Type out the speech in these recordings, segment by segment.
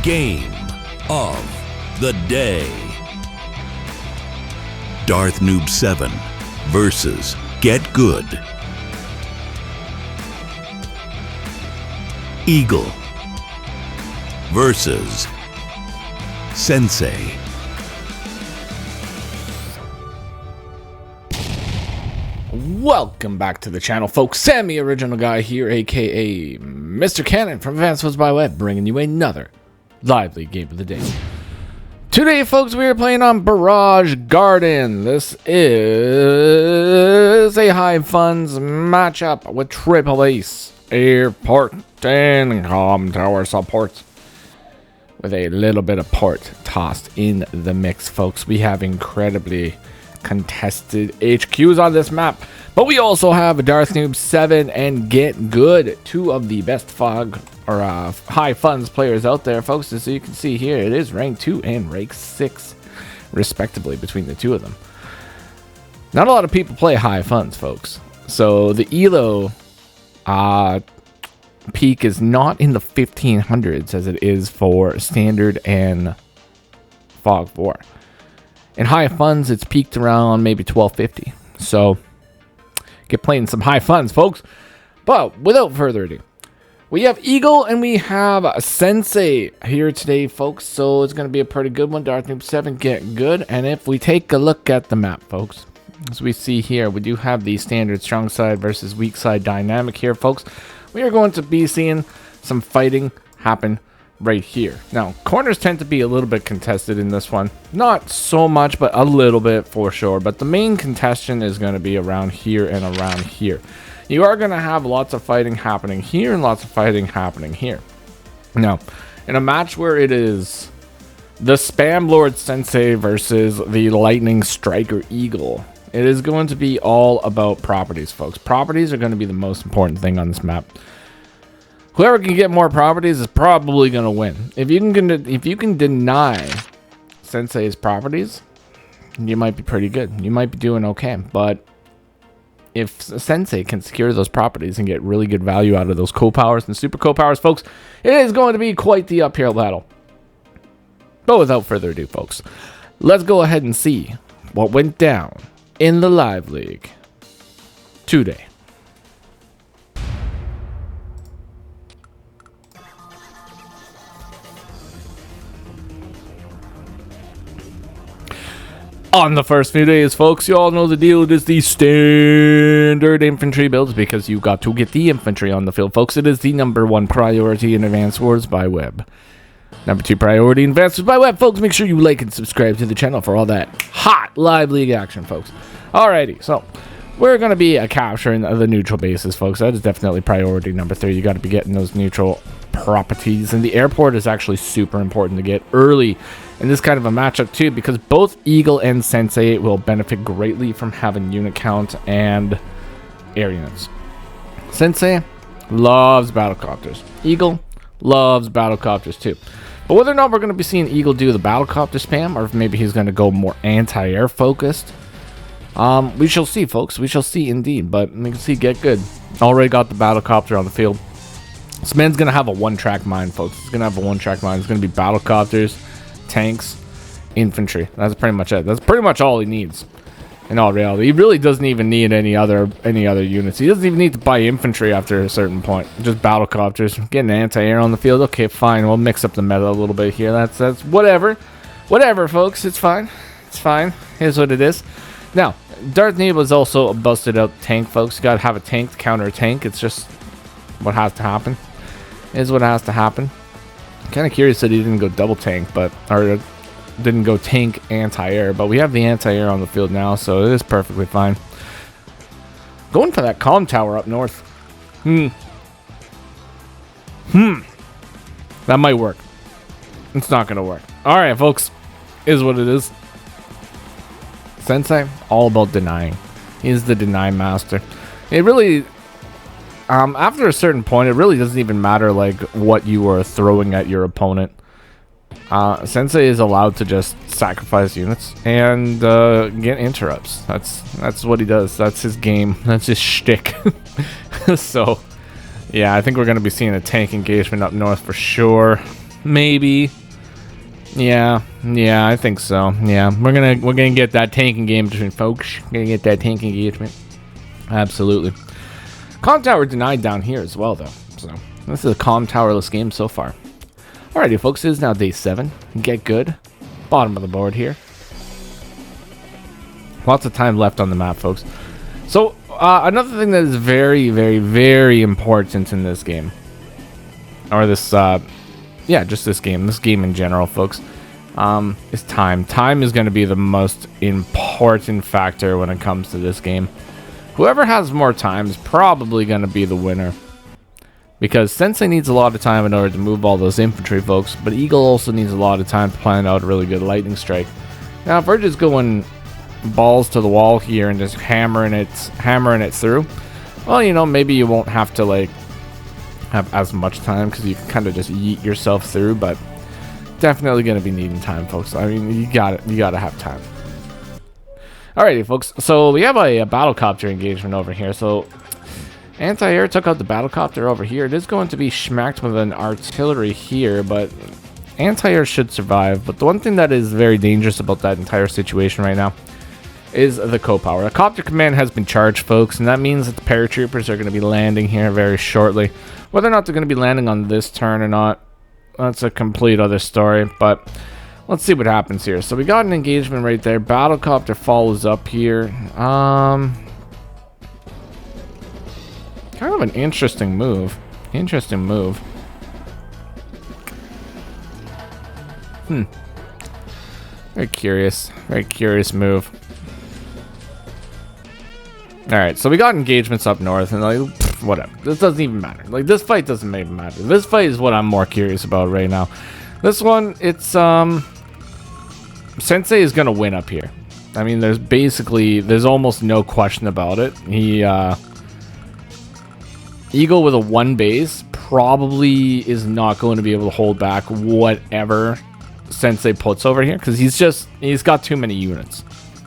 Game of the day. DarthNoob7 versus GetGood. Eagle versus Sensei. Welcome back to the channel, folks. Sammy Original Guy here, aka Mr. Cannon from Advanced Woods by Web, bringing you another lively game of the day. Today, folks, we are playing on Barrage Garden. This is a high funds matchup with Triple Ace, Airport, and Com Tower support. With a little bit of port tossed in the mix, folks. We have incredibly contested HQs on this map, but we also have DarthNoob7 and GetGood, two of the best fog or high funds players out there, folks. As you can see here, it is rank 2 and rank 6 respectively between the two of them. Not a lot of people play high funds, folks, so the elo peak is not in the 1500s as it is for standard and fog 4. In high funds, it's peaked around maybe 1250. So, get playing some high funds, folks. But without further ado, we have Eagle and we have Sensei here today, folks. So, it's going to be a pretty good one. DarthNoob7, GetGood. And if we take a look at the map, folks, as we see here, we do have the standard strong side versus weak side dynamic here, folks. We are going to be seeing some fighting happen right here. Now, corners tend to be a little bit contested in this one. Not so much, but a little bit for sure. But the main contention is going to be around here and around here. You are going to have lots of fighting happening here and lots of fighting happening here. Now, in a match where it is the Spam Lord Sensei versus the Lightning Striker Eagle, it is going to be all about properties, folks. Properties are going to be the most important thing on this map. Whoever can get more properties is probably going to win. If you can deny Sensei's properties, you might be pretty good. You might be doing okay. But if Sensei can secure those properties and get really good value out of those co-powers and super co-powers, folks, it is going to be quite the uphill battle. But without further ado, folks, let's go ahead and see what went down in the live league today. On the first few days, folks, you all know the deal. It is the standard infantry builds because you got to get the infantry on the field, folks. It is the #1 priority in Advanced Wars by Web. #2 priority in Advanced Wars by Web, folks. Make sure you like and subscribe to the channel for all that hot live league action, folks. Alrighty, so we're going to be capturing the neutral bases, folks. That is definitely priority #3. You got to be getting those neutral properties, and the airport is actually super important to get early in this kind of a matchup too, because both Eagle and Sensei will benefit greatly from having unit count and air units. Sensei loves battlecopters. Eagle loves battlecopters too. But whether or not we're going to be seeing Eagle do the battlecopter spam, or if maybe he's going to go more anti-air focused, we shall see, folks. We shall see indeed. But we can see GetGood already got the battlecopter on the field. This man's going to have a one-track mind, folks. He's going to have a one-track mind. It's going to be battlecopters, tanks, infantry. That's pretty much it. That's pretty much all he needs in all reality. He really doesn't even need any other units. He doesn't even need to buy infantry after a certain point. Just battlecopters. Getting anti-air on the field. Okay, fine. We'll mix up the meta a little bit here. That's whatever. Whatever, folks. It's fine. It's fine. Here's what it is. Now, DarthNoob is also a busted out tank, folks. You gotta have a tank to counter a tank. It's just what has to happen. Is what has to happen. Kind of curious that he didn't go double tank, or didn't go tank anti-air, but we have the anti-air on the field now, so it is perfectly fine. Going for that calm tower up north. That might work. It's not gonna work. Alright, folks. Is what it is. Sensei, all about denying. He's the deny master. It really, after a certain point, it really doesn't even matter like what you are throwing at your opponent. Sensei is allowed to just sacrifice units and get interrupts. That's what he does. That's his game. That's his shtick. So, yeah, I think we're going to be seeing a tank engagement up north for sure. maybe. Yeah, I think so. Yeah, we're gonna get that tank engagement, folks. Gonna get that tank engagement. Absolutely. Comm tower denied down here as well, though. So this is a comm towerless game so far. Alrighty, folks. It is now day 7. Get good. Bottom of the board here. Lots of time left on the map, folks. So another thing that is very, very, very important in this game, or this, yeah, just this game in general, folks, is time. Time is going to be the most important factor when it comes to this game. Whoever has more time is probably going to be the winner, because Sensei needs a lot of time in order to move all those infantry, folks, but Eagle also needs a lot of time to plan out a really good lightning strike. Now, if we're just going balls to the wall here and just hammering it through, well, you know, maybe you won't have to like have as much time because you can kind of just yeet yourself through, but definitely going to be needing time, folks. I mean, you gotta have time. Alrighty, folks, so we have a battlecopter engagement over here. So anti-air took out the battlecopter over here. It is going to be smacked with an artillery here, but anti-air should survive. But the one thing that is very dangerous about that entire situation right now is the co-power. The copter command has been charged, folks, and that means that the paratroopers are going to be landing here very shortly. Whether or not they're going to be landing on this turn or not, that's a complete other story, but let's see what happens here. So we got an engagement right there. Battlecopter follows up here. Kind of an interesting move. Very curious move. Alright, so we got engagements up north, and like, whatever. This doesn't even matter. Like, this fight doesn't even matter. This fight is what I'm more curious about right now. This one, it's, Sensei is gonna win up here. I mean, there's almost no question about it. Eagle with a 1 base probably is not going to be able to hold back whatever Sensei puts over here, because he's got too many units.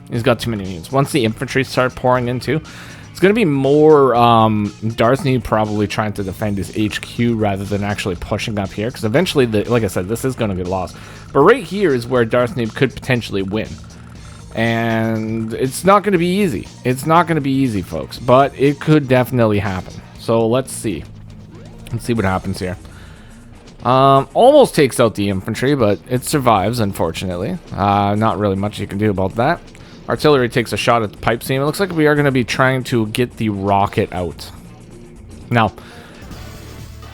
Once the infantry start pouring in too, it's going to be more DarthNoob probably trying to defend his HQ rather than actually pushing up here, because eventually, like I said, this is going to get lost. But right here is where DarthNoob could potentially win. And it's not going to be easy. It's not going to be easy, folks, but it could definitely happen. So let's see. Let's see what happens here. Almost takes out the infantry, but it survives, unfortunately. Not really much you can do about that. Artillery takes a shot at the pipe seam. It looks like we are going to be trying to get the rocket out. Now,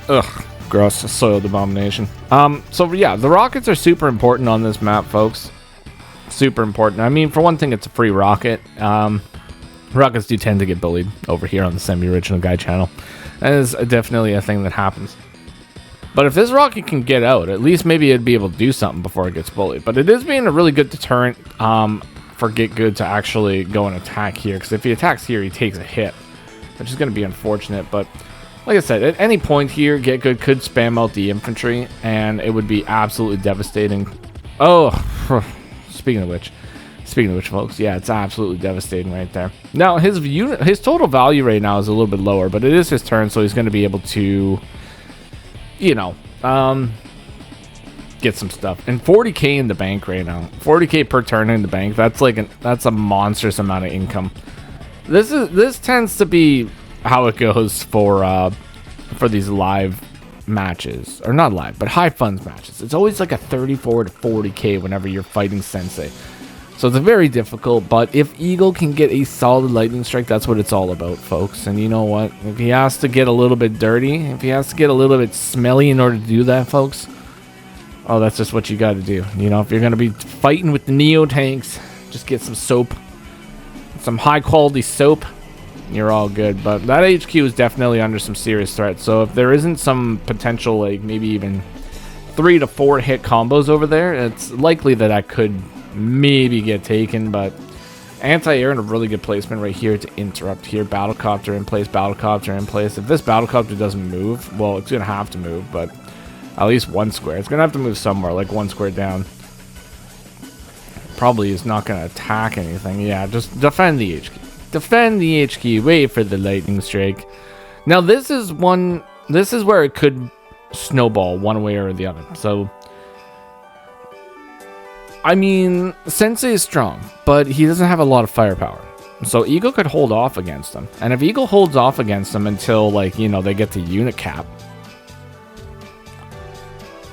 ugh, gross, soiled abomination. So yeah, the rockets are super important on this map, folks. Super important. I mean, for one thing, it's a free rocket. Rockets do tend to get bullied over here on the semi-original guy channel. That is definitely a thing that happens. But if this rocket can get out, at least maybe it'd be able to do something before it gets bullied. But it is being a really good deterrent for GetGood to actually go and attack here. Because if he attacks here, he takes a hit, which is going to be unfortunate. But like I said, at any point here, GetGood could spam out the infantry, and it would be absolutely devastating. Oh, speaking of which, folks, yeah, it's absolutely devastating right there. Now, his total value right now is a little bit lower, but it is his turn, so he's going to be able to, you know, get some stuff. And 40k in the bank right now. 40k per turn in the bank. That's like that's a monstrous amount of income. This tends to be how it goes for these live matches, or not live, but high funds matches. It's always like a 34 to 40k whenever you're fighting Sensei. So it's very difficult, but if Eagle can get a solid lightning strike, that's what it's all about, folks. And you know what? If he has to get a little bit dirty, if he has to get a little bit smelly in order to do that, folks, oh, that's just what you got to do. You know, if you're going to be fighting with the Neo tanks, just get some soap, some high-quality soap, you're all good. But that HQ is definitely under some serious threat. So if there isn't some potential, like maybe even 3 to 4 hit combos over there, it's likely that I could maybe get taken. But anti-air in a really good placement right here to interrupt here. Battlecopter in place, battlecopter in place. If this battlecopter doesn't move, well, it's gonna have to move, but at least 1 square. It's gonna have to move somewhere, like 1 square down. Probably is not gonna attack anything. Yeah, just defend the HQ. Defend the HQ. Wait for the lightning strike. Now this is where it could snowball one way or the other. So I mean, Sensei is strong, but he doesn't have a lot of firepower. So Eagle could hold off against him. And if Eagle holds off against him until, like, you know, they get to unit cap,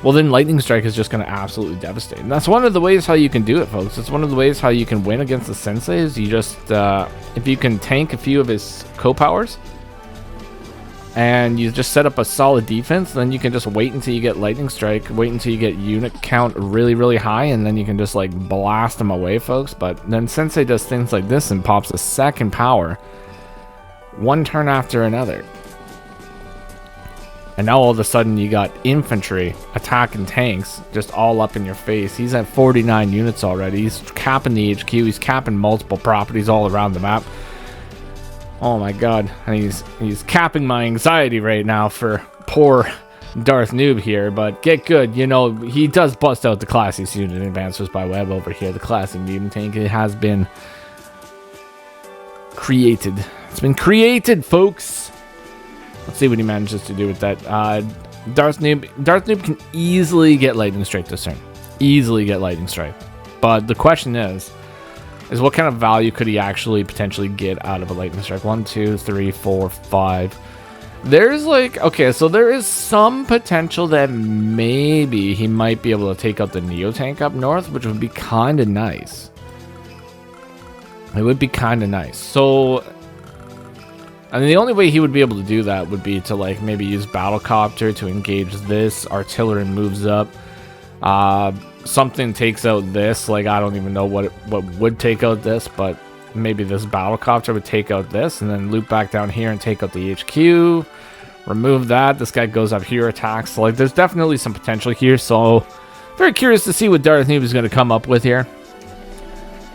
well, then Lightning Strike is just going to absolutely devastate. And that's one of the ways how you can do it, folks. It's one of the ways how you can win against the Sensei is you just, if you can tank a few of his co-powers, and you just set up a solid defense, then you can just wait until you get Lightning Strike, wait until you get unit count really, really high, and then you can just, like, blast them away, folks. But then Sensei does things like this and pops a second power one turn after another. And now all of a sudden you got infantry attacking tanks just all up in your face. He's at 49 units already. He's capping the HQ. He's capping multiple properties all around the map. Oh my god. And he's capping my anxiety right now for poor Darth Noob here. But GetGood, you know, he does bust out the classic unit advancers by Web over here. The classic medium tank. It has been created. It's been created, folks. Let's see what he manages to do with that. Darth Noob can easily get Lightning Strike this turn. Easily get Lightning Strike. But the question is what kind of value could he actually potentially get out of a Lightning Strike? 1, 2, 3, 4, 5. There's like, okay, so there is some potential that maybe he might be able to take out the Neo tank up north, which would be kind of nice. It would be kind of nice. So, I mean, the only way he would be able to do that would be to, like, maybe use Battlecopter to engage this. Artillery moves up. Something takes out this. Like, I don't even know what would take out this, but maybe this Battlecopter would take out this, and then loop back down here and take out the HQ. Remove that. This guy goes up here, attacks. So, like, there's definitely some potential here. So, very curious to see what Darth Noob is going to come up with here.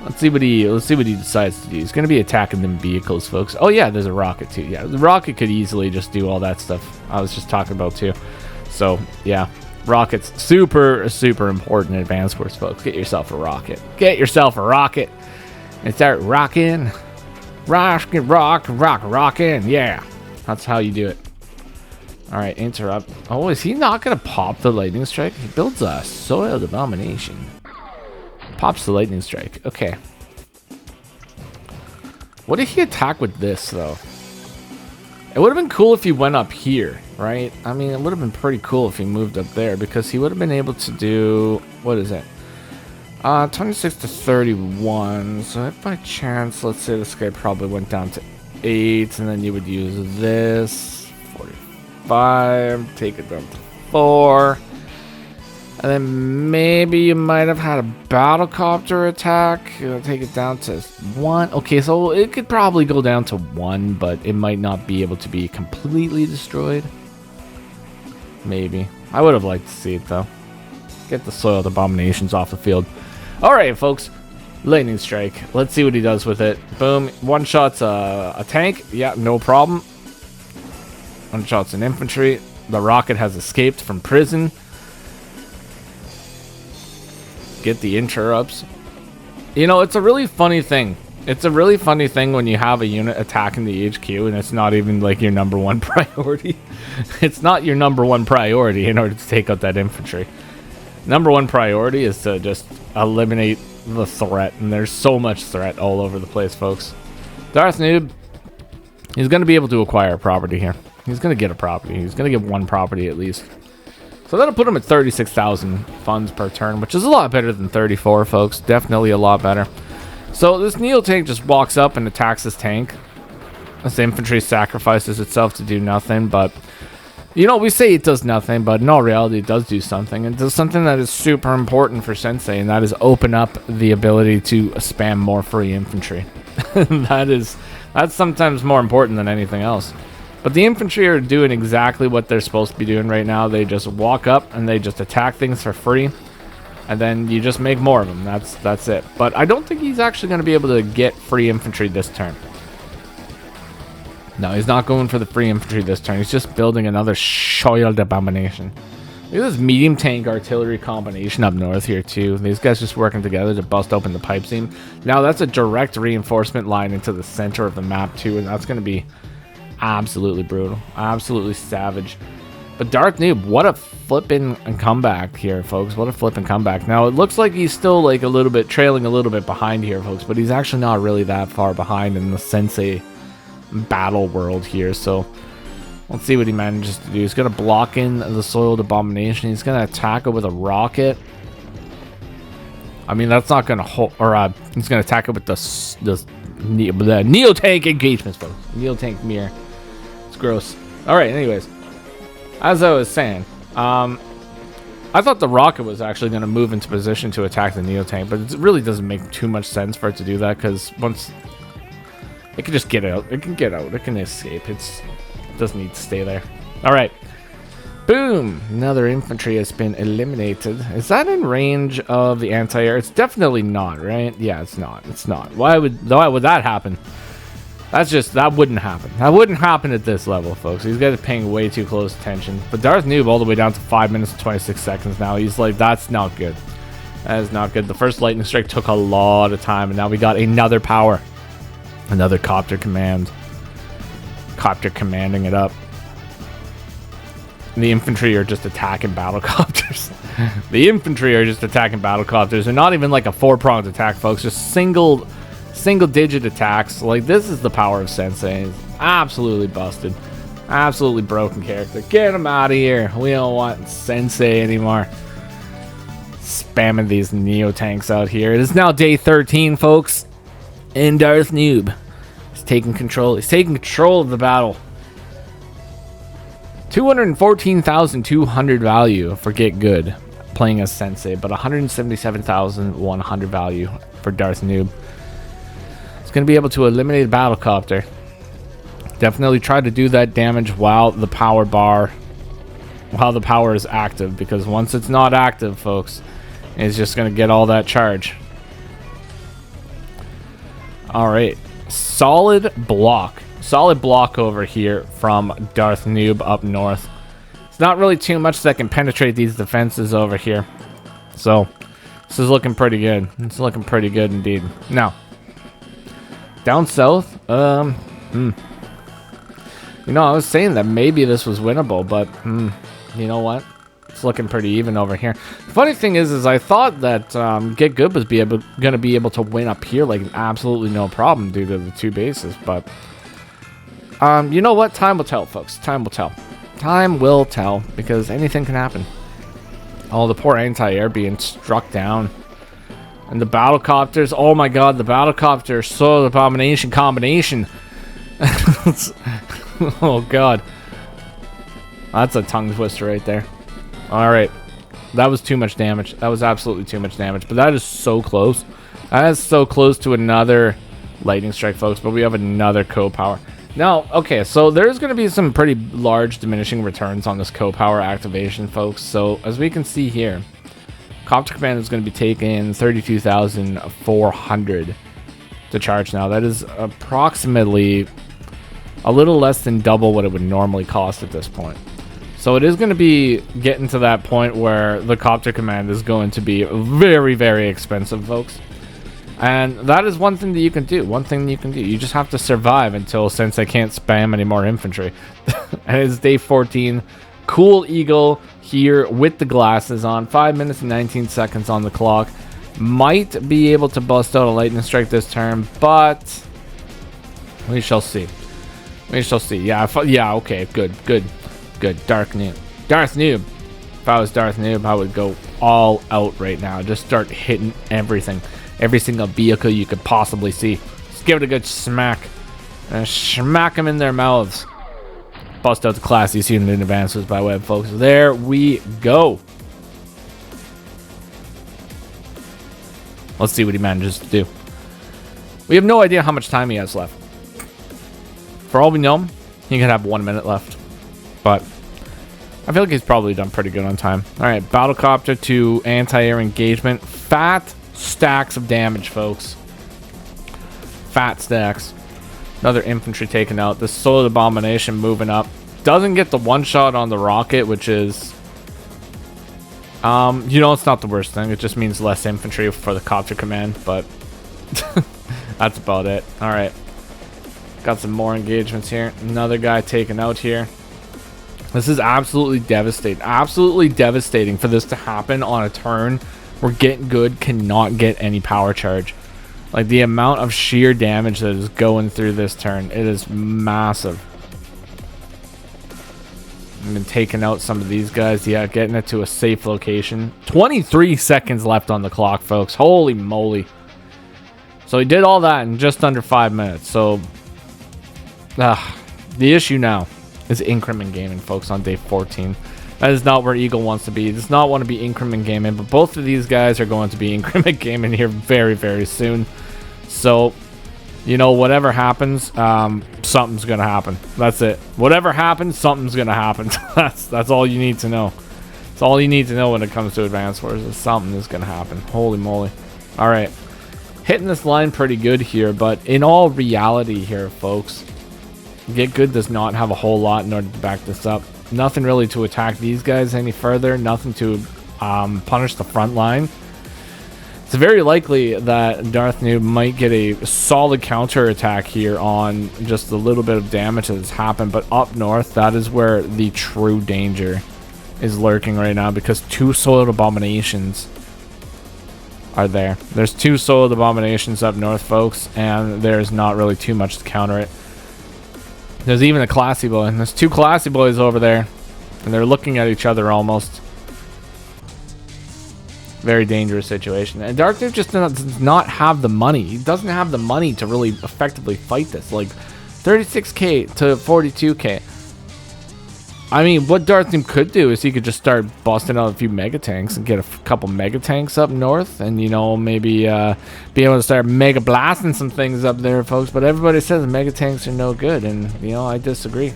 Let's see what he decides to do. He's going to be attacking them vehicles, folks. Oh yeah, there's a rocket too. Yeah, the rocket could easily just do all that stuff I was just talking about too. So yeah, rockets super important in Advanced Wars, folks. Get yourself a rocket. Get yourself a rocket and start rocking, rocking. Yeah, that's how you do it. All right, interrupt. Oh, is he not going to pop the Lightning Strike? He builds a Soiled Abomination. Pops the Lightning Strike. Okay. What did he attack with this, though? It would have been cool if he went up here, right? I mean, it would have been pretty cool if he moved up there, because he would have been able to do... What is it? 26 to 31. So if by chance, let's say this guy probably went down to 8, and then you would use this. 45. Take it down to 4. And then maybe you might have had a Battlecopter attack. Take it down to 1. Okay, so it could probably go down to 1, but it might not be able to be completely destroyed. Maybe. I would have liked to see it, though. Get the Soiled Abominations off the field. Alright, folks. Lightning Strike. Let's see what he does with it. Boom. One shot's a tank. Yeah, no problem. One shot's an infantry. The rocket has escaped from prison. Get the interrupts. You know, it's a really funny thing. It's a really funny thing when you have a unit attacking the HQ and it's not even like your number one priority. It's not your number one priority in order to take out that infantry. Number one priority is to just eliminate the threat, and there's so much threat all over the place, folks. Darth Noob, he's going to be able to acquire a property here. He's going to get a property. He's going to get one property at least. So that'll put him at 36,000 funds per turn, which is a lot better than 34, folks. Definitely a lot better. So this Neo tank just walks up and attacks this tank. This infantry sacrifices itself to do nothing, but... You know, we say it does nothing, but in all reality, it does do something. It does something that is super important for Sensei, and that is open up the ability to spam more free infantry. That's sometimes more important than anything else. But the infantry are doing exactly what they're supposed to be doing right now. They just walk up and they just attack things for free. And then you just make more of them. That's it. But I don't think he's actually going to be able to get free infantry this turn. No, he's not going for the free infantry this turn. He's just building another Soiled Abomination. Look at this medium tank artillery combination up north here too. These guys just working together to bust open the pipe seam. Now that's a direct reinforcement line into the center of the map too. And that's going to be... absolutely brutal. Absolutely savage. But DarthNoob, what a flippin' comeback here, folks. What a flippin' comeback. Now, it looks like he's still like a little bit trailing a little bit behind here, folks. But he's actually not really that far behind in the Sensei battle world here. So let's see what he manages to do. He's going to block in the Soiled Abomination. He's going to attack it with a rocket. I mean, that's not going to hold, or he's going to attack it with the Neo-Tank engagements, folks. Neo-Tank mirror. It's gross. All right, anyways. As I was saying, I thought the rocket was actually going to move into position to attack the Neo-Tank, but it really doesn't make too much sense for it to do that, because once it can just get out. It can get out. It can escape. It doesn't need to stay there. All right. Boom! Another infantry has been eliminated. Is that in range of the anti-air? It's definitely not, right? Yeah, it's not. It's not. Why would that happen? That wouldn't happen. That wouldn't happen at this level, folks. These guys are paying way too close attention. But DarthNoob all the way down to 5 minutes and 26 seconds now. He's like, that's not good. That is not good. The first lightning strike took a lot of time, and now we got another power. Another copter command. Copter commanding it up. And the infantry are just attacking battlecopters. The infantry are just attacking battlecopters. They're not even like a 4-pronged attack, folks. Just single digit attacks. Like, this is the power of Sensei. It's absolutely busted. Absolutely broken character. Get him out of here. We don't want Sensei anymore. Spamming these Neo-Tanks out here. It is now day 13, folks. And DarthNoob is taking control. He's taking control of the battle. 214,200 value for GetGood playing as Sensei, but 177,100 value for DarthNoob. It's going to be able to eliminate a battlecopter. Definitely try to do that damage while the power is active, because once it's not active, folks, it's just going to get all that charge. All right, solid block over here from DarthNoob up north. It's not really too much that can penetrate these defenses over here, so this is looking pretty good. It's looking pretty good indeed. Now, down south, you know, I was saying that maybe this was winnable, but you know what? It's looking pretty even over here. The funny thing is I thought that GetGood was going to be able to win up here like absolutely no problem due to the two bases, but you know what? Time will tell, folks. Time will tell. Time will tell, because anything can happen. Oh, the poor anti-air being struck down. And the battlecopters. Oh my god, the battlecopter Soiled Abomination combination. Oh god. That's a tongue twister right there. Alright. That was too much damage. That was absolutely too much damage. But that is so close. That is so close to another lightning strike, folks. But we have another co-power. Now, okay, so there's going to be some pretty large diminishing returns on this co-power activation, folks. So, as we can see here, Copter Command is going to be taking 32,400 to charge now. That is approximately a little less than double what it would normally cost at this point. So it is going to be getting to that point where the Copter Command is going to be very, very expensive, folks. And that is one thing that you can do. One thing that you can do. You just have to survive until Sensei can't spam any more infantry. And it's day 14. Cool Eagle here with the glasses on. 5 minutes and 19 seconds on the clock. Might be able to bust out a lightning strike this turn, but we shall see. We shall see. Yeah, okay, good. DarthNoob. If I was DarthNoob, I would go all out right now. Just start hitting everything. Every single vehicle you could possibly see. Just give it a good smack. And smack them in their mouths. Bust out the class you see in advances by web, folks. There we go. Let's see what he manages to do. We have no idea how much time he has left. For all we know, he could have 1 minute left. But I feel like he's probably done pretty good on time. Alright, battlecopter to anti-air engagement. Fat stacks of damage, folks. Fat stacks. Another infantry taken out. The Soiled Abomination moving up. Doesn't get the one shot on the rocket, which is you know, it's not the worst thing. It just means less infantry for the Copter Command, but that's about it. Alright. Got some more engagements here. Another guy taken out here. This is absolutely devastating. Absolutely devastating for this to happen on a turn where GetGood cannot get any power charge. Like, the amount of sheer damage that is going through this turn, it is massive. I've been taking out some of these guys. Yeah, getting it to a safe location. 23 seconds left on the clock, folks. Holy moly. So he did all that in just under 5 minutes. So, the issue now is increment gaming, folks, on day 14. That is not where Eagle wants to be. He does not want to be increment gaming, but both of these guys are going to be increment gaming here very, very soon. So, you know, whatever happens, something's going to happen. That's it. Whatever happens, something's going to happen. That's all you need to know. That's all you need to know when it comes to Advance Wars, is something is going to happen. Holy moly. All right. Hitting this line pretty good here, but in all reality here, folks, GetGood does not have a whole lot in order to back this up. Nothing really to attack these guys any further. Nothing to punish the front line. It's very likely that DarthNoob might get a solid counter attack here on just a little bit of damage that has happened. But up north, that is where the true danger is lurking right now, because 2 Soiled Abominations are there. There's 2 Soiled Abominations up north, folks, and there's not really too much to counter it. There's even a Classy Boy, and there's 2 Classy Boys over there, and they're looking at each other almost. Very dangerous situation. And DarthNoob just does not have the money. He doesn't have the money to really effectively fight this. Like, 36k to 42k. I mean, what DarthNoob could do is he could just start busting out a few mega tanks and get a couple mega tanks up north, and, you know, maybe be able to start mega blasting some things up there, folks. But everybody says mega tanks are no good, and, you know, I disagree.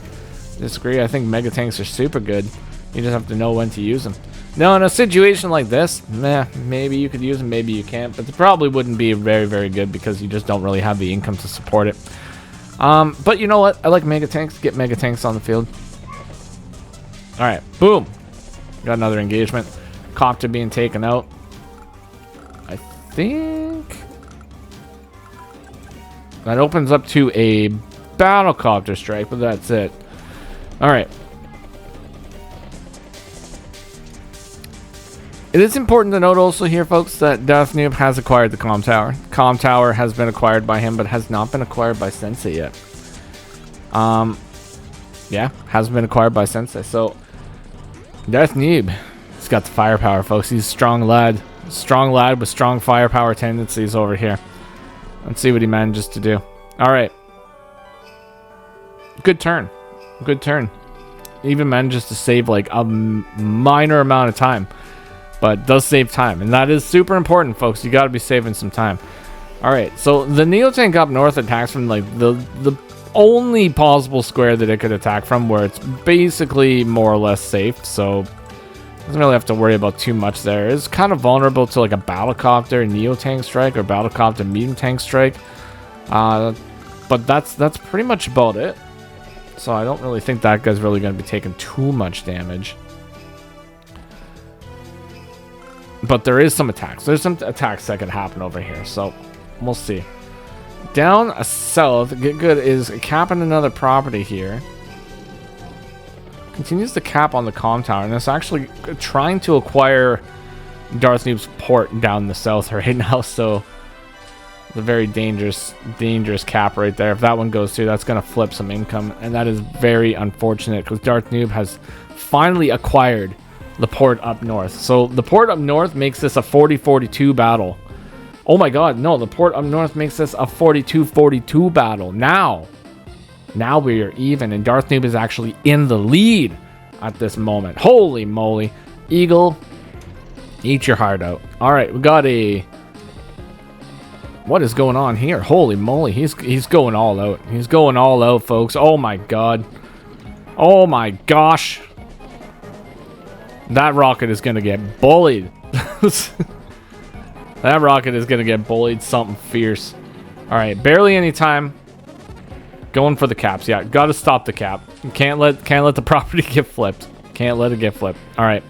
I think mega tanks are super good. You just have to know when to use them. Now, in a situation like this, maybe you could use them, maybe you can't, but they probably wouldn't be very, very good because you just don't really have the income to support it. But you know what? I like mega tanks. Get mega tanks on the field. All right, boom. Got another engagement. Copter being taken out. I think that opens up to a battlecopter strike, but that's it. All right. It is important to note also here, folks, that DarthNoob has acquired the comm tower. Comm tower has been acquired by him, but has not been acquired by Sensei yet. Yeah, hasn't been acquired by Sensei. So, DarthNoob, he's got the firepower, folks. He's a strong lad. Strong lad with strong firepower tendencies over here. Let's see what he manages to do. All right. Good turn. Good turn. Even manages to save like a minor amount of time. But does save time, and that is super important, folks. You got to be saving some time. All right, so the Neo Tank up north attacks from like the only possible square that it could attack from, where it's basically more or less safe. So doesn't really have to worry about too much there. It's kind of vulnerable to like a battlecopter Neo Tank strike or battlecopter medium tank strike. But that's pretty much about it. So I don't really think that guy's really going to be taking too much damage. But there is some attacks. There's some attacks that could happen over here. So we'll see. Down south, GetGood is capping another property here. Continues to cap on the comm tower. And it's actually trying to acquire DarthNoob's port down the south right now. So it's a very dangerous cap right there. If that one goes through, that's going to flip some income. And that is very unfortunate because DarthNoob has finally acquired the port up north. So the port up north makes this a 40-42 battle. Oh my god, no, the port up north makes this a 42-42 battle. Now we are even, and DarthNoob is actually in the lead at this moment. Holy moly. Eagle, eat your heart out. All right, we got a... What is going on here? Holy moly, he's going all out. He's going all out, folks. Oh my god. Oh my gosh. That rocket is going to get bullied. That rocket is going to get bullied something fierce. All right, barely any time. Going for the caps. Yeah, got to stop the cap. Can't let the property get flipped. Can't let it get flipped. All right,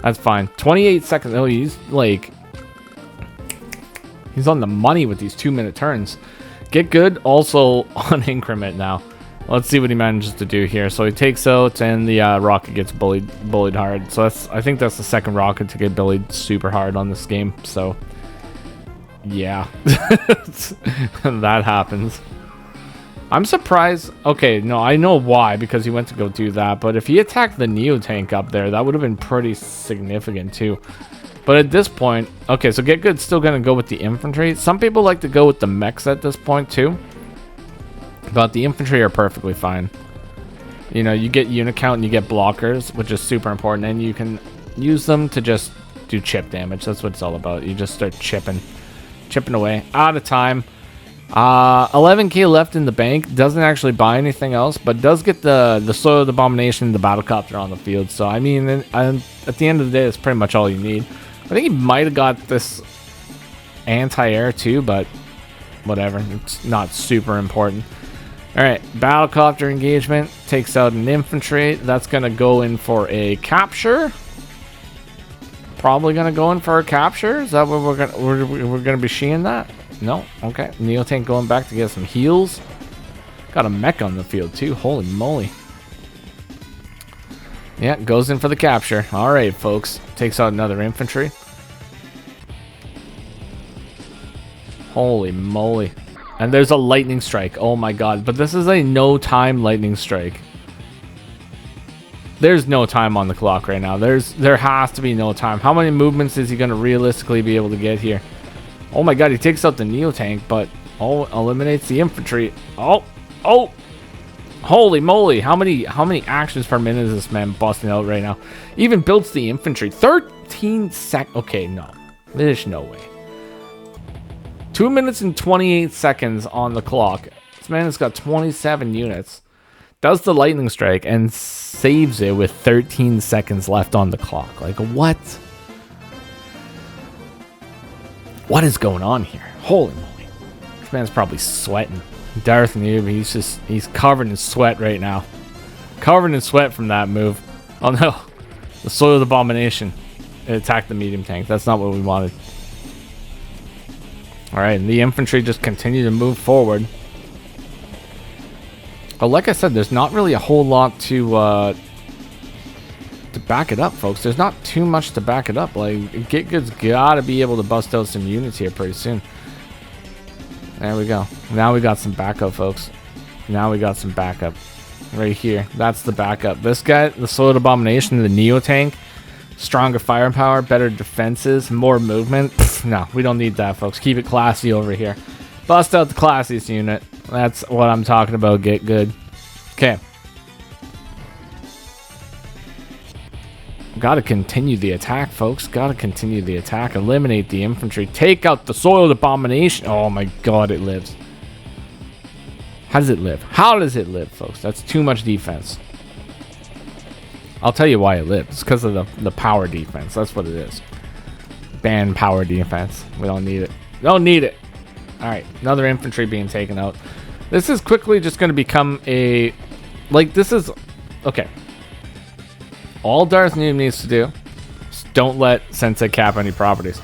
that's fine. 28 seconds. Oh, he's like... He's on the money with these 2-minute turns. GetGood also on increment now. Let's see what he manages to do here. So he takes out, and the rocket gets bullied hard. So I think that's the second rocket to get bullied super hard on this game. So yeah, that happens. I'm surprised. Okay, no, I know why, because he went to go do that. But if he attacked the Neo tank up there, that would have been pretty significant too. But at this point, okay, so GetGood's still gonna go with the infantry. Some people like to go with the mechs at this point too. But the infantry are perfectly fine. You know, you get unit count and you get blockers, which is super important. And you can use them to just do chip damage. That's what it's all about. You just start chipping away. Out of time. 11k left in the bank. Doesn't actually buy anything else, but does get the Soil of the Abomination and the Battlecopter on the field. So, I mean, at the end of the day, that's pretty much all you need. I think he might have got this anti-air too, but whatever. It's not super important. Alright, Battlecopter engagement. Takes out an infantry. That's going to go in for a capture. Probably going to go in for a capture. Is that what we're going to be seeing that? No? Okay. Neo tank going back to get some heals. Got a mech on the field too. Holy moly. Yeah, goes in for the capture. Alright, folks. Takes out another infantry. Holy moly. And there's a lightning strike. Oh my god. But this is a no-time lightning strike. There's no time on the clock right now. There has to be no time. How many movements is he going to realistically be able to get here? Oh my god, he takes out the Neo tank, but eliminates the infantry. Oh. Holy moly. How many actions per minute is this man busting out right now? Even builds the infantry. 13 sec. Okay, no. There's no way. 2 minutes and 28 seconds on the clock. This man has got 27 units. Does the lightning strike and saves it with 13 seconds left on the clock. Like, what? What is going on here? Holy moly. This man's probably sweating. DarthNoob, he's covered in sweat right now. Covered in sweat from that move. Oh no. The Soil of the Abomination. It attacked the medium tank. That's not what we wanted. Alright, and the infantry just continue to move forward. But like I said, there's not really a whole lot to back it up, folks. There's not too much to back it up. Like, GetGood's gotta be able to bust out some units here pretty soon. There we go. Now we got some backup, folks. Now we got some backup. Right here. That's the backup. This guy, the Soil Abomination, the Neo tank. Stronger firepower, better defenses, more movement. Pfft, no, we don't need that, folks. Keep it classy over here. Bust out the classiest unit. That's what I'm talking about. GetGood. Okay. Gotta continue the attack, folks. Gotta continue the attack. Eliminate the infantry. Take out the Soiled Abomination. Oh my god, it lives. How does it live? How does it live, folks? That's too much defense. I'll tell you why it lives. It's because of the power defense. That's what it is. Ban power defense. We don't need it. Don't need it. Alright, another infantry being taken out. This is quickly just going to become a... Like, this is... Okay. All DarthNoob needs to do is don't let Sensei cap any properties.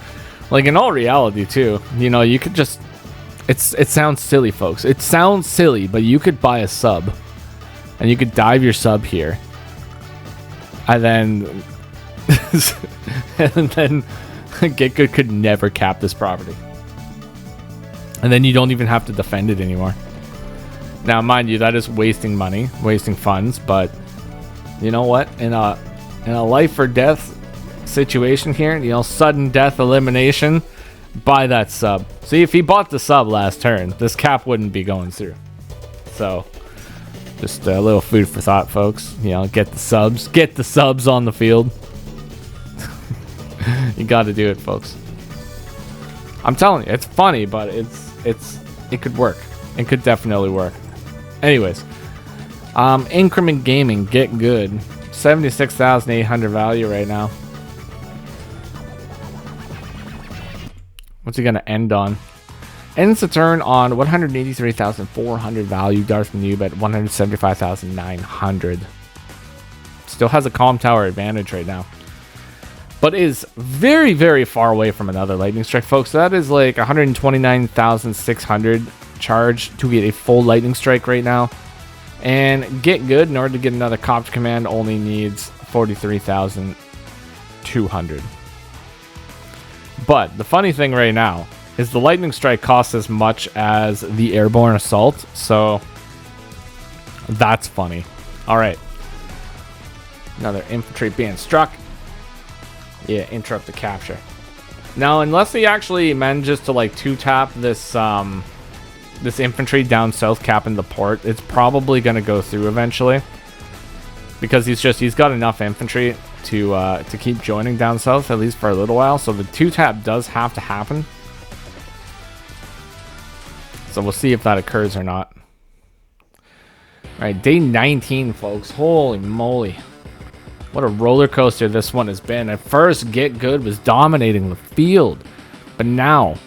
Like, in all reality, too, you know, you could just... It sounds silly, folks. It sounds silly, but you could buy a sub. And you could dive your sub here. And then... and then GetGood could never cap this property. And then you don't even have to defend it anymore. Now, mind you, that is wasting money, wasting funds, but you know what? In a life or death situation here, you know, sudden death elimination, buy that sub. See, if he bought the sub last turn, this cap wouldn't be going through. So, just a little food for thought, folks. You know, get the subs. Get the subs on the field. You got to do it, folks. I'm telling you, it's funny, but it could work. It could definitely work. Anyways, Increment Gaming, GetGood, 76,800 value right now. What's he gonna end on? Ends the turn on 183,400 value. DarthNoob at 175,900. Still has a Calm Tower advantage right now, but is very, very far away from another Lightning Strike, folks. That is like 129,600 charge to get a full Lightning Strike right now. And Get Good, in order to get another copter command, only needs 43,200. But the funny thing right now is the lightning strike costs as much as the airborne assault, so that's funny. All right, another infantry being struck. Yeah, interrupt the capture. Now, unless he actually manages to like 2-tap this this infantry down south capping the port, it's probably going to go through eventually, because he's got enough infantry to keep joining down south, at least for a little while. So the 2-tap does have to happen. So we'll see if that occurs or not. All right, day 19, folks. Holy moly. What a roller coaster this one has been. At first, Get Good was dominating the field, but now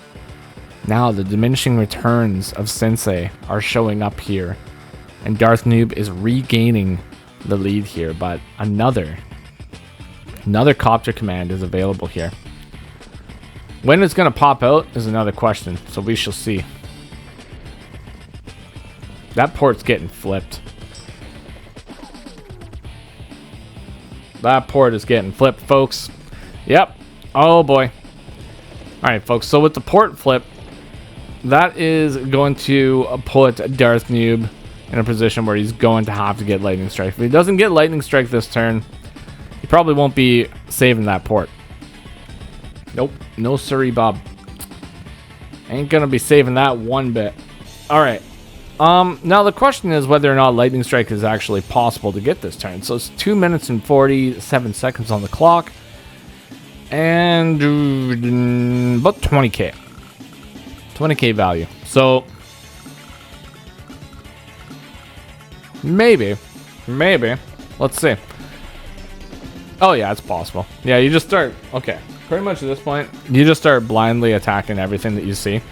the diminishing returns of Sensei are showing up here, and DarthNoob is regaining the lead here, but another copter command is available here. When it's going to pop out is another question, so we shall see. That port's getting flipped. That port is getting flipped, folks. Yep. Oh, boy. All right, folks. So with the port flip, that is going to put DarthNoob in a position where he's going to have to get Lightning Strike. If he doesn't get Lightning Strike this turn, he probably won't be saving that port. Nope. No siree, Bob. Ain't going to be saving that one bit. All right. Now the question is whether or not Lightning Strike is actually possible to get this turn. So it's 2 minutes and 47 seconds on the clock, and about 20k value. So maybe, let's see. Oh yeah, it's possible. Yeah, you just start, okay, pretty much at this point, you just start blindly attacking everything that you see.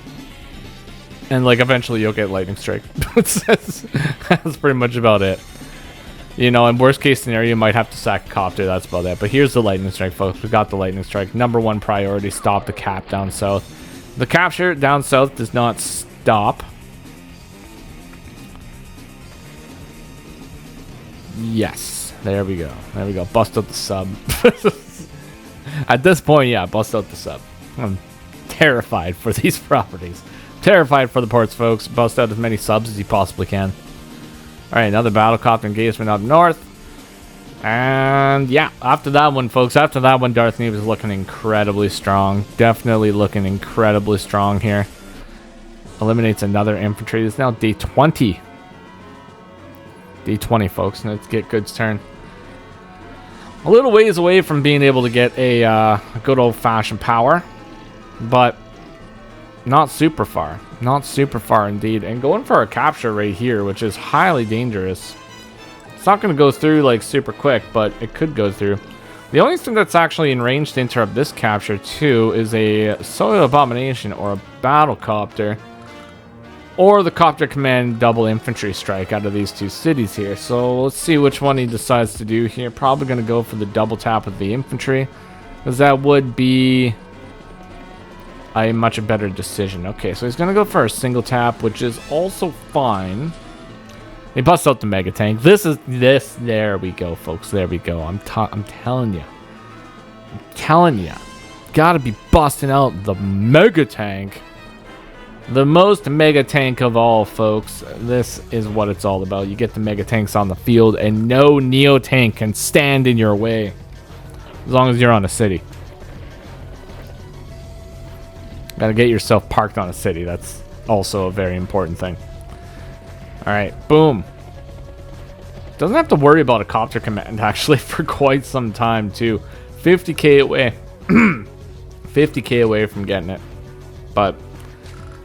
And, like, eventually you'll get Lightning Strike. That's pretty much about it. You know, in worst case scenario, you might have to sack a copter. That's about it. But here's the Lightning Strike, folks. We got the Lightning Strike. #1 priority, stop the cap down south. The capture down south does not stop. Yes. There we go. There we go. Bust out the sub. At this point, yeah, bust out the sub. I'm terrified for these properties. Terrified for the ports, folks. Bust out as many subs as you possibly can. All right, another battlecopter engagement up north. And yeah, after that one, folks, after that one, DarthNoob is looking incredibly strong. Definitely looking incredibly strong here. Eliminates another infantry. It's now day 20. Day 20, folks. Let's get Good's turn. A little ways away from being able to get a good old-fashioned power, but not super far. Not super far indeed. And going for a capture right here, which is highly dangerous. It's not going to go through like super quick, but it could go through. The only thing that's actually in range to interrupt this capture too is a Soil Abomination or a Battlecopter. Or the Copter Command double infantry strike out of these two cities here. So let's see which one he decides to do here. Probably going to go for the double tap with the infantry, because that would be a much better decision. Okay, so he's going to go for a single tap, which is also fine. He busts out the Mega Tank. There we go, folks. There we go. I'm telling you. I'm telling you. Gotta be busting out the Mega Tank. The most Mega Tank of all, folks. This is what it's all about. You get the Mega Tanks on the field, and no Neo Tank can stand in your way. As long as you're on a city. Gotta get yourself parked on a city. That's also a very important thing. Alright, boom. Doesn't have to worry about a copter command, actually, for quite some time, too. 50k away. 50k away from getting it. But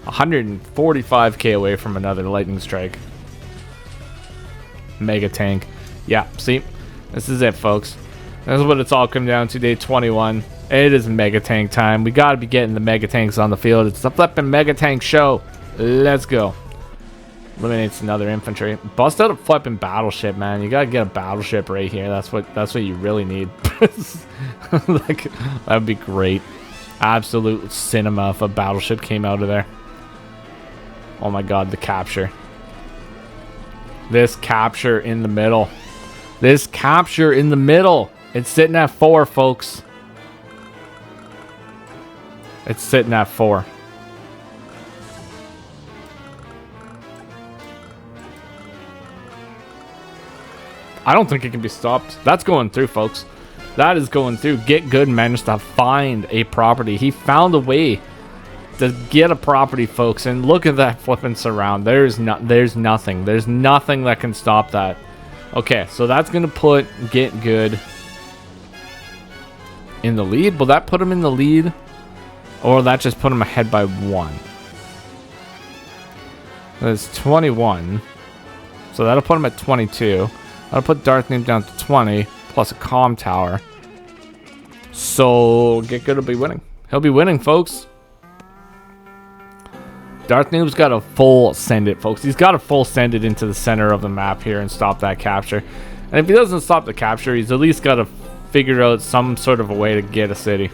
145k away from another lightning strike. Mega Tank. Yeah, see? This is it, folks. This is what it's all come down to, day 21. It is Mega Tank time. We gotta be getting the Mega Tanks on the field. It's the flipping Mega Tank show. Let's go. Eliminates another infantry. Bust out a flipping battleship, man. You gotta get a battleship right here. That's what you really need. Like, that would be great. Absolute cinema if a battleship came out of there. Oh my god, the capture. This capture in the middle. This capture in the middle. It's sitting at 4, folks. It's sitting at 4. I don't think it can be stopped. That's going through, folks. That is going through. GetGood managed to find a property. He found a way to get a property, folks. And look at that flipping surround. There's nothing. There's nothing that can stop that. Okay, so that's going to put GetGood in the lead. Will that put him in the lead? Or will that just put him ahead by 1? That's 21. So that'll put him at 22. That'll put DarthNoob down to 20. Plus a comm tower. So GetGood will be winning. He'll be winning, folks. DarthNoob's got to full send it, folks. He's got to full send it into the center of the map here and stop that capture. And if he doesn't stop the capture, he's at least got to figure out some sort of a way to get a city.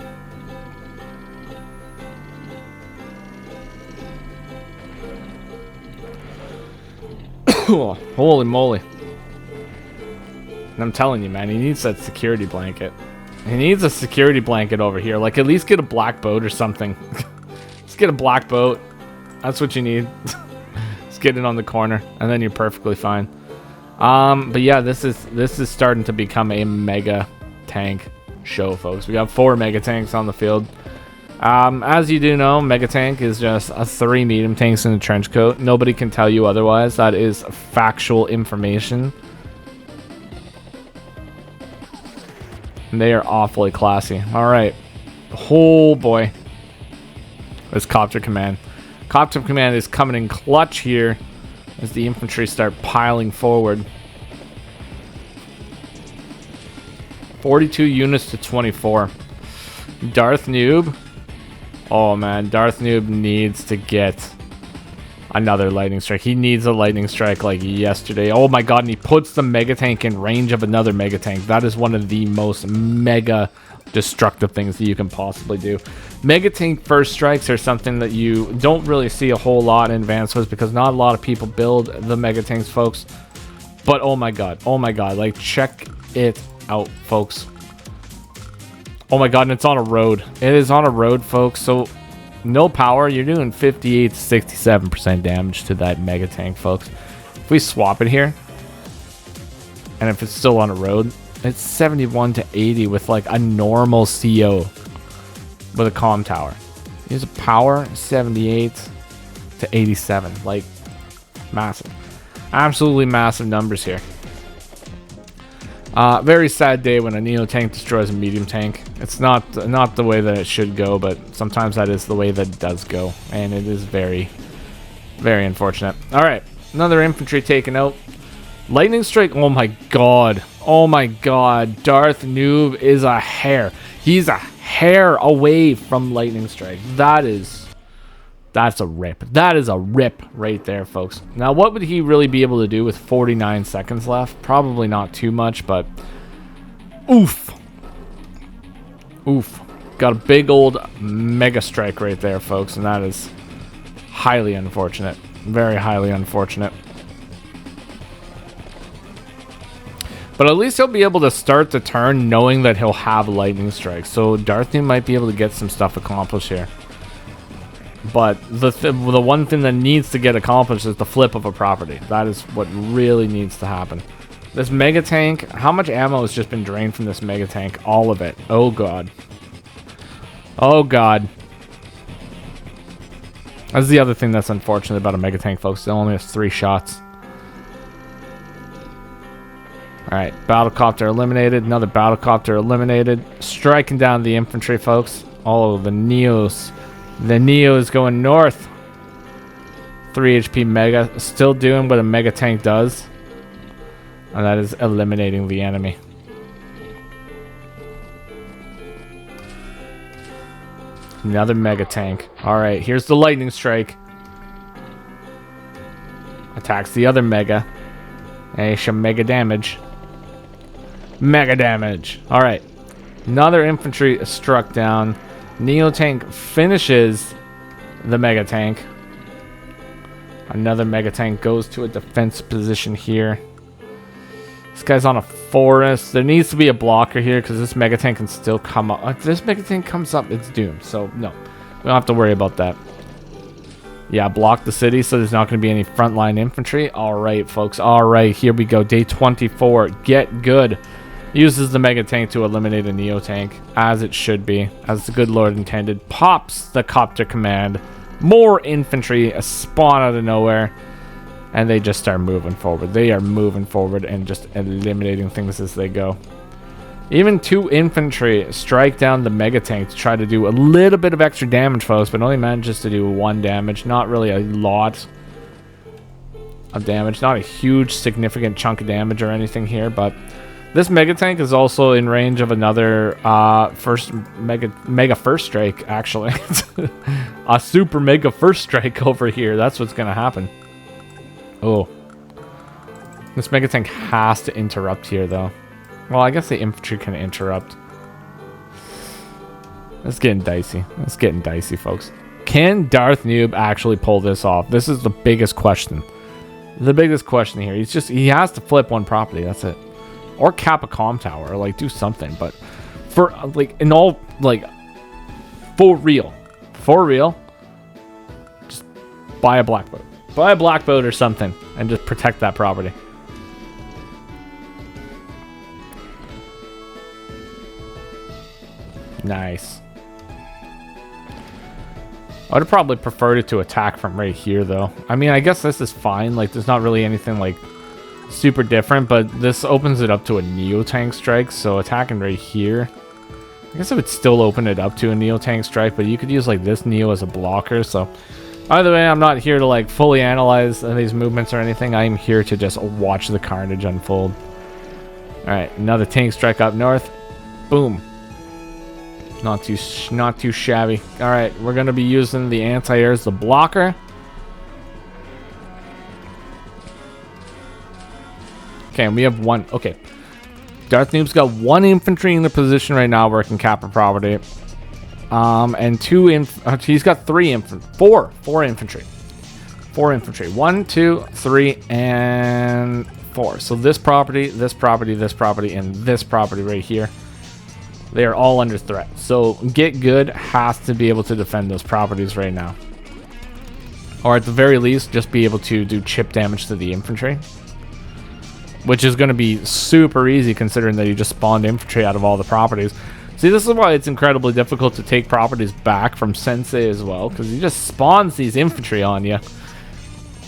Holy moly. And I'm telling you, man, he needs that security blanket. He needs a security blanket over here. Like, at least get a black boat or something. Just get a black boat. That's what you need. Just get it on the corner, and then you're perfectly fine. But yeah, this is starting to become a mega tank show, folks. We got 4 mega tanks on the field. As you do know, mega tank is just 3 medium tanks in a trench coat. Nobody can tell you otherwise. That is factual information. And they are awfully classy. All right. Oh boy. This Copter Command. Copter Command is coming in clutch here as the infantry start piling forward. 42 units to 24. DarthNoob. Oh man, DarthNoob needs to get another lightning strike. He needs a lightning strike like yesterday. Oh my god, and he puts the mega tank in range of another mega tank. That is one of the most mega destructive things that you can possibly do. Mega tank first strikes are something that you don't really see a whole lot in Advanced Wars because not a lot of people build the mega tanks, folks. But oh my god, like check it out, folks. Oh my god, and it's on a road. It is on a road, folks. So no power, you're doing 58 to 67% damage to that mega tank, folks. If we swap it here, and if it's still on a road, it's 71 to 80 with like a normal CO with a comm tower. Here's a power 78 to 87, like massive, absolutely massive numbers here. Very sad day when a Neo tank destroys a medium tank. It's not the way that it should go, but sometimes that is the way that it does go, and it is very, very unfortunate. All right, another infantry taken out. Lightning strike. Oh my god. Oh my god. DarthNoob is a hair. He's a hair away from lightning strike. That's a rip. That is a rip right there, folks. Now, what would he really be able to do with 49 seconds left? Probably not too much, but oof. Oof. Got a big old mega strike right there, folks, and that is highly unfortunate. Very highly unfortunate. But at least he'll be able to start the turn knowing that he'll have lightning strikes. So DarthNoob might be able to get some stuff accomplished here. But the one thing that needs to get accomplished is the flip of a property. That is what really needs to happen. This mega tank, how much ammo has just been drained from this mega tank? All of it. Oh god. Oh god. That's the other thing that's unfortunate about a mega tank, folks. It only has 3 shots. Alright, battlecopter eliminated. Another battlecopter eliminated. Striking down the infantry, folks. Oh, the Neos. The Neo is going north. 3 HP mega. Still doing what a mega tank does. And that is eliminating the enemy. Another mega tank. Alright, here's the lightning strike. Attacks the other mega. Hey, some mega damage. Mega damage. Alright. Another infantry struck down. Neo tank finishes the mega tank. Another mega tank goes to a defense position here. This guy's on a forest. There needs to be a blocker here because this mega tank can still come up. If this mega tank comes up, it's doomed. So no, we don't have to worry about that. Yeah, block the city so there's not going to be any frontline infantry. All right, folks. All right, here we go. Day 24. Get good. Uses the mega tank to eliminate a neo tank, as it should be, as the good lord intended. Pops the copter command. More infantry spawn out of nowhere, and they just start moving forward. They are moving forward and just eliminating things as they go. Even 2 infantry strike down the mega tank to try to do a little bit of extra damage, folks, but only manages to do 1 damage. Not really a lot of damage. Not a huge significant chunk of damage or anything here, but this mega tank is also in range of another mega first strike, actually. A super mega first strike over here. That's what's going to happen. Oh. This mega tank has to interrupt here, though. Well, I guess the infantry can interrupt. It's getting dicey. It's getting dicey, folks. Can Darth Noob actually pull this off? This is the biggest question. The biggest question here. He has to flip 1 property. That's it. Or cap a comm tower, or like do something. But for like in all like for real, just buy a black boat. Buy a black boat or something and just protect that property. Nice. I would have probably preferred it to attack from right here, though. I mean, I guess this is fine. Like, there's not really anything, like, super different, but this opens it up to a Neo Tank strike, so attacking right here. I guess it would still open it up to a Neo Tank strike, but you could use, like, this Neo as a blocker, so... Either way, I'm not here to, like, fully analyze these movements or anything. I am here to just watch the carnage unfold. Alright, another tank strike up north. Boom. Not too shabby. All right, we're gonna be using the anti-air as the blocker. Okay, and we have 1. Okay, Darth Noob's got 1 infantry in the position right now where it can cap a property. And 2 he's got 4 infantry. 4 infantry. 1, 2, 3, and 4. So this property, this property, this property, and this property right here. They are all under threat. So GetGood has to be able to defend those properties right now. Or at the very least, just be able to do chip damage to the infantry. Which is going to be super easy considering that you just spawned infantry out of all the properties. See, this is why it's incredibly difficult to take properties back from Sensei as well. Because he just spawns these infantry on you.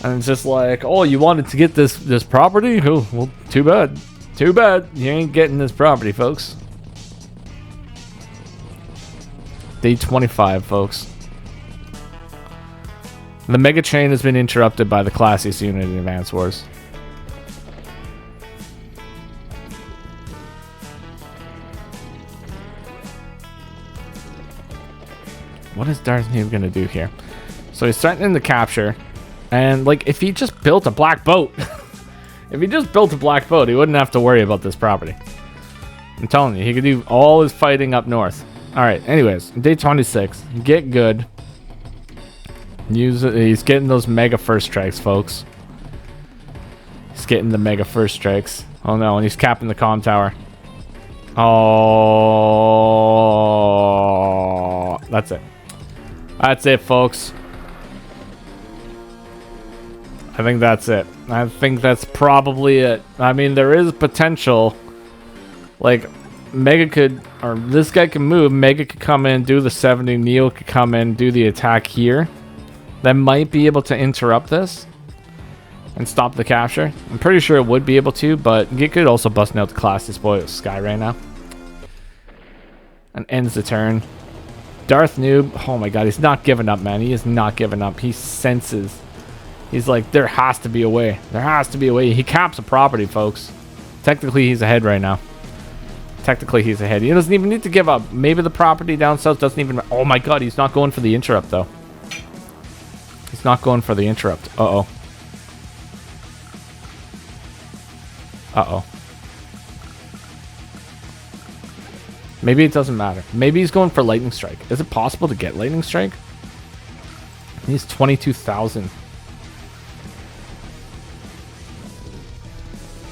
And it's just like, oh, you wanted to get this property? Oh, well, too bad. Too bad. You ain't getting this property, folks. Day 25, folks. The Mega Chain has been interrupted by the classiest unit in Advance Wars. What is Darth Noob gonna do here? So he's threatening the capture, and like if he just built a black boat, if he just built a black boat, he wouldn't have to worry about this property. I'm telling you, he could do all his fighting up north. All right. Anyways, day 26. GetGood. He's getting those mega first strikes, folks. He's getting the mega first strikes. Oh no, and he's capping the comm tower. Oh, that's it. That's it, folks. I think that's it. I think that's probably it. I mean, there is potential. Like, Mega could, or this guy can move. Mega could come in, do the 70. Neo could come in, do the attack here. That might be able to interrupt this and stop the capture. I'm pretty sure it would be able to, but GetGood also busting out the classiest boy of Sky right now. And ends the turn. Darth Noob, oh my god, he's not giving up, man. He is not giving up. He senses. He's like, there has to be a way. There has to be a way. He caps a property, folks. Technically, he's ahead right now. Technically, he's ahead. He doesn't even need to give up. Maybe the property down south doesn't even... Oh my god, he's not going for the interrupt, though. He's not going for the interrupt. Uh-oh. Uh-oh. Maybe it doesn't matter. Maybe he's going for lightning strike. Is it possible to get lightning strike? He's 22,000.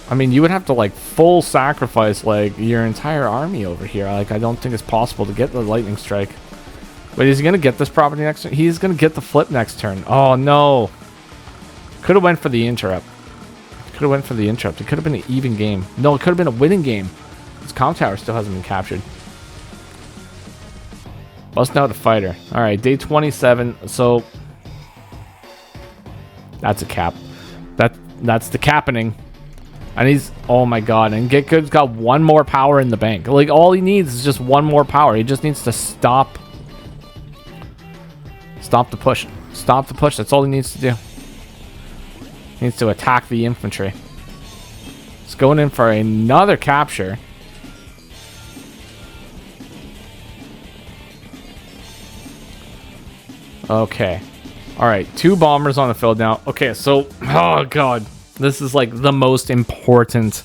I mean, you would have to, like, full sacrifice, like, your entire army over here. Like, I don't think it's possible to get the lightning strike. Wait, is he going to get this property next turn? He's going to get the flip next turn. Oh, no. Could have went for the interrupt. Could have went for the interrupt. It could have been an even game. No, it could have been a winning game. This comm tower still hasn't been captured. Busting out a fighter. All right, day 27. So that's a cap. That's the capping. And he's, oh my god, and GetGood's got one more power in the bank. Like, all he needs is just one more power. He just needs to stop the push. Stop the push. That's all he needs to do. He needs to attack the infantry. He's going in for another capture. Okay. Alright, 2 bombers on the field now. Okay, so, oh god. This is like the most important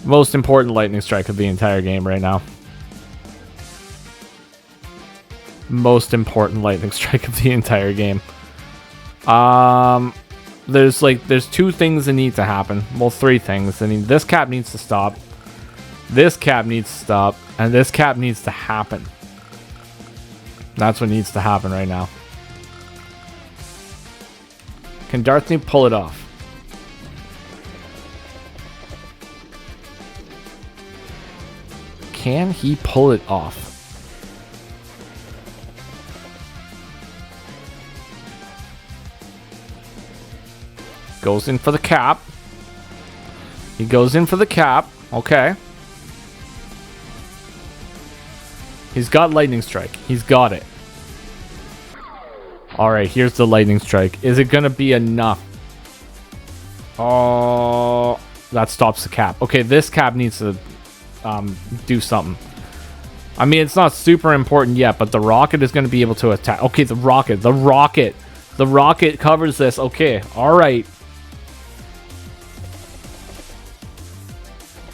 lightning strike of the entire game right now. Most important lightning strike of the entire game. There's 2 things that need to happen. Well, 3 things. I mean, this cap needs to stop. This cap needs to stop. And this cap needs to happen. That's what needs to happen right now. Can DarthNoob pull it off? Can he pull it off? Goes in for the cap. He goes in for the cap. Okay. He's got lightning strike. He's got it. Alright, here's the lightning strike. Is it going to be enough? Oh, that stops the cap. Okay, this cap needs to do something. I mean, it's not super important yet, but the rocket is going to be able to attack. Okay, the rocket covers this. Okay, all right.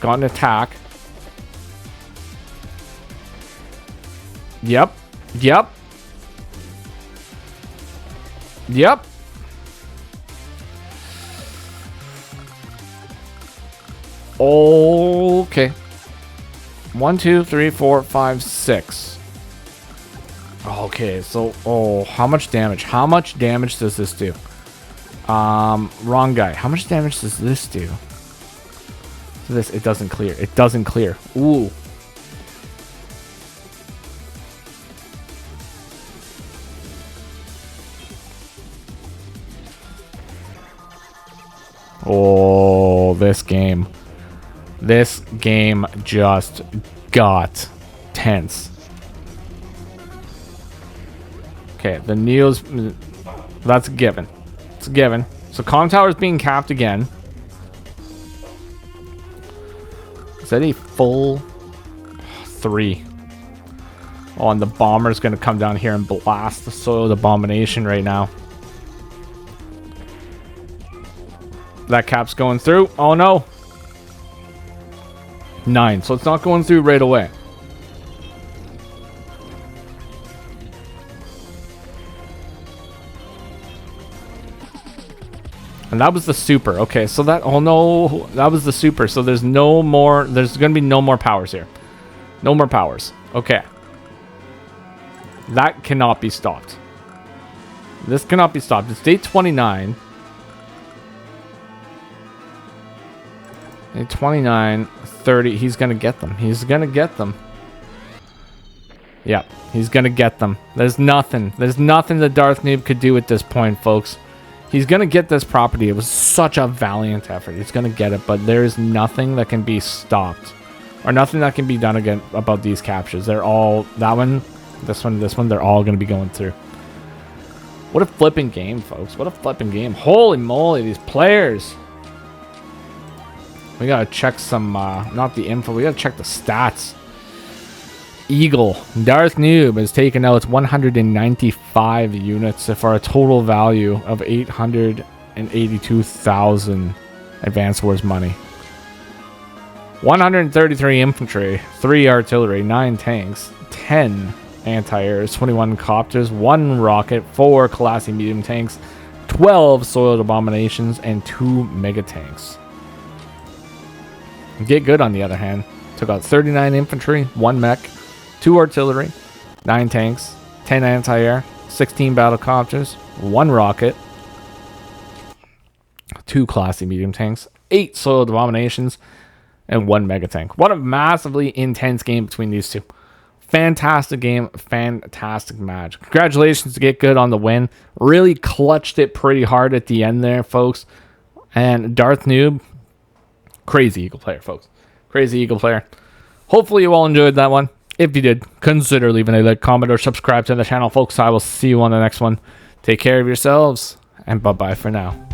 Got an attack. Yep. Okay. 1, 2, 3, 4, 5, 6. Okay, so how much damage? How much damage does this do? Wrong guy. How much damage does this do? This, it doesn't clear. It doesn't clear. Ooh. Oh, this game. This game just got tense. Okay, the Neos, that's a given. It's a given. So comm tower is being capped again. Is that a full 3? Oh, and the bomber's going to come down here and blast the soiled abomination right now. That cap's going through. Oh no. 9. So it's not going through right away. And that was the super. Okay, so that... Oh no. That was the super. So there's no more... There's going to be no more powers here. No more powers. Okay. That cannot be stopped. This cannot be stopped. It's day 29. Day 29, 30. He's going to get them. He's going to get them. Yep. He's going to get them. There's nothing. There's nothing that DarthNoob could do at this point, folks. He's going to get this property. It was such a valiant effort. He's going to get it, but there is nothing that can be stopped. Or nothing that can be done again about these captures. They're all... That one, this one, they're all going to be going through. What a flipping game, folks. What a flipping game. Holy moly, these players. We got to check some... not the info. We got to check the stats. Eagle. DarthNoob has taken out 195 units for a total value of 882,000 Advanced Wars money. 133 infantry, 3 artillery, 9 tanks, 10 anti-airs, 21 copters, 1 rocket, 4 classy medium tanks, 12 soiled abominations, and 2 mega tanks. Get Good, on the other hand, took out 39 infantry, 1 mech, 2 artillery, 9 tanks, 10 anti-air, 16 battlecopters, 1 rocket, 2 classy medium tanks, 8 soil abominations, and 1 mega tank. What a massively intense game between these two. Fantastic game, fantastic match. Congratulations to Get Good on the win. Really clutched it pretty hard at the end there, folks. And Darth Noob, crazy Eagle player, folks. Crazy Eagle player. Hopefully you all enjoyed that one. If you did, consider leaving a like, comment, or subscribe to the channel, folks. I will see you on the next one. Take care of yourselves, and bye-bye for now.